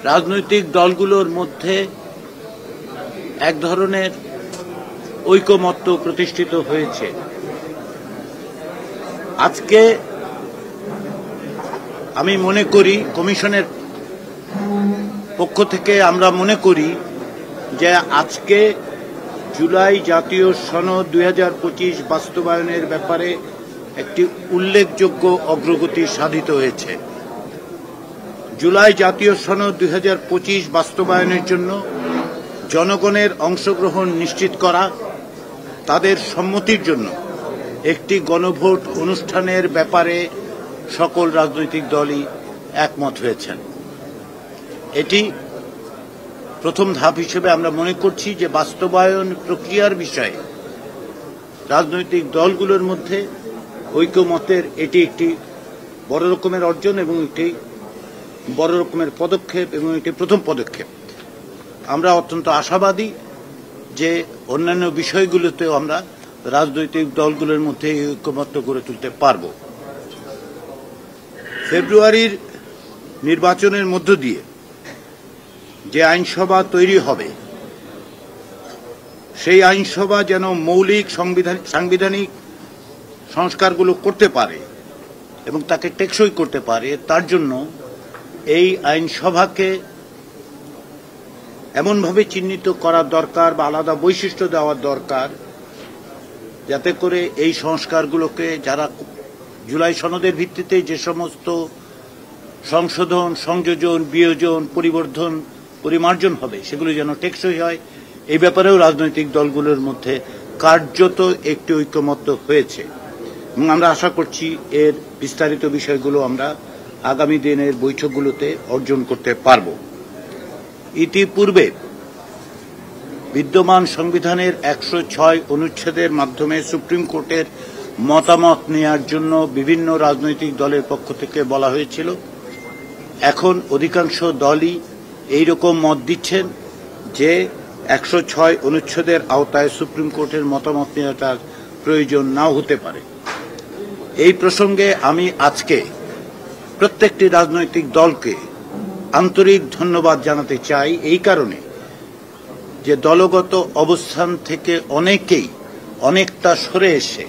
রাজনৈতিক দলগুলোর মধ্যে এক ধরনের ঐকমত্য প্রতিষ্ঠিত হয়েছে। আজকে আমি মনে করি, কমিশনের পক্ষ থেকে আমরা মনে করি যে আজকে জুলাই জাতীয় সনদ 2025 বাস্তবায়নের ব্যাপারে একটি উল্লেখযোগ্য অগ্রগতি সাধিত হয়েছে। জুলাই জাতীয় সনদ 2025 বাস্তবায়নের জন্য জনগণের অংশগ্রহণ নিশ্চিত করা, তাদের সম্মতির জন্য একটি গণভোট অনুষ্ঠানের ব্যাপারে সকল রাজনৈতিক দলই একমত হয়েছেন। এটি প্রথম ধাপ হিসেবে আমরা মনে করছি যে বাস্তবায়ন প্রক্রিয়ার বিষয়ে রাজনৈতিক দলগুলোর মধ্যে ঐকমতের এটি একটি বড় রকমের অর্জন এবং একটি বড় রকমের পদক্ষেপ এবং এটি প্রথম পদক্ষেপ। আমরা অত্যন্ত আশাবাদী যে অন্যান্য বিষয়গুলোতেও আমরা রাজনৈতিক দলগুলোর মধ্যে ঐকমত্য গড়ে তুলতে পারব। ফেব্রুয়ারির নির্বাচনের মধ্য দিয়ে যে আইনসভা তৈরি হবে, সেই আইনসভা যেন মৌলিক সাংবিধানিক সংস্কারগুলো করতে পারে এবং তাকে টেকসই করতে পারে, তার জন্য এই আইনসভাকে এমনভাবে চিহ্নিত করা দরকার বা আলাদা বৈশিষ্ট্য দেওয়া দরকার যাতে করে এই সংস্কারগুলোকে যারা জুলাই সনদের ভিত্তিতে যে সমস্ত সংশোধন, সংযোজন, বিয়োজন, পরিবর্ধন, পরিমার্জন হবে সেগুলো যেন টেকসই হয়, এই ব্যাপারেও রাজনৈতিক দলগুলোর মধ্যে কার্যত একটি ঐকমত্য হয়েছে এবং আমরা আশা করছি এর বিস্তারিত বিষয়গুলো আমরা আগামী দিনের বৈঠকগুলোতে অর্জন করতে পারব। ইতিপূর্বে বিদ্যমান সংবিধানের 106 অনুচ্ছেদের মাধ্যমে সুপ্রিম কোর্টের মতামত নেওয়ার জন্য বিভিন্ন রাজনৈতিক দলের পক্ষ থেকে বলা হয়েছিল। এখন অধিকাংশ দলই এইরকম মত দিচ্ছেন যে 106 অনুচ্ছেদের আওতায় সুপ্রিম কোর্টের মতামত নেওয়াটার প্রয়োজন নাও হতে পারে। এই প্রসঙ্গে আমি আজকে প্রত্যেকটি রাজনৈতিক দলকে আন্তরিক ধন্যবাদ জানাতে চাই, এই কারণে যে দলগত অবস্থান থেকে অনেকেই অনেকটা সরে এসে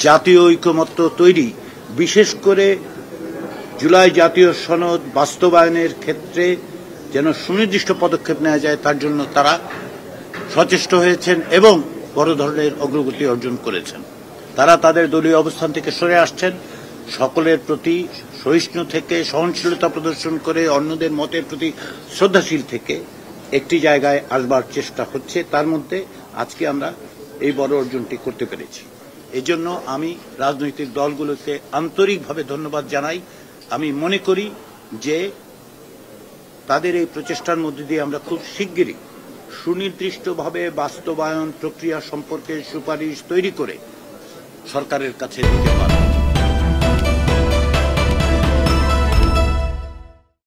জাতীয় ঐকমত্য তৈরি, বিশেষ করে জুলাই জাতীয় সনদ বাস্তবায়নের ক্ষেত্রে যেন সুনির্দিষ্ট পদক্ষেপ নেওয়া যায় তার জন্য তারা সচেষ্ট হয়েছেন এবং বড় ধরনের অগ্রগতি অর্জন করেছেন। তারা তাদের দলীয় অবস্থান থেকে সরে আসছেন, সকলের প্রতি সহিষ্ণু থেকে সহনশীলতা প্রদর্শন করে অন্যদের মতের প্রতি শ্রদ্ধাশীল থেকে একটি জায়গায় আসবার চেষ্টা হচ্ছে। তার মধ্যে আজকে আমরা এই বড় অর্জনটি করতে পেরেছি। এই জন্য আমি রাজনৈতিক দলগুলোকে আন্তরিকভাবে ধন্যবাদ জানাই। আমি মনে করি যে তাদের এই প্রচেষ্টার মধ্যে দিয়ে আমরা খুব শিগগিরই সুনির্দিষ্টভাবে বাস্তবায়ন প্রক্রিয়া সম্পর্কে সুপারিশ তৈরি করে সরকারের কাছে দিতে পারব।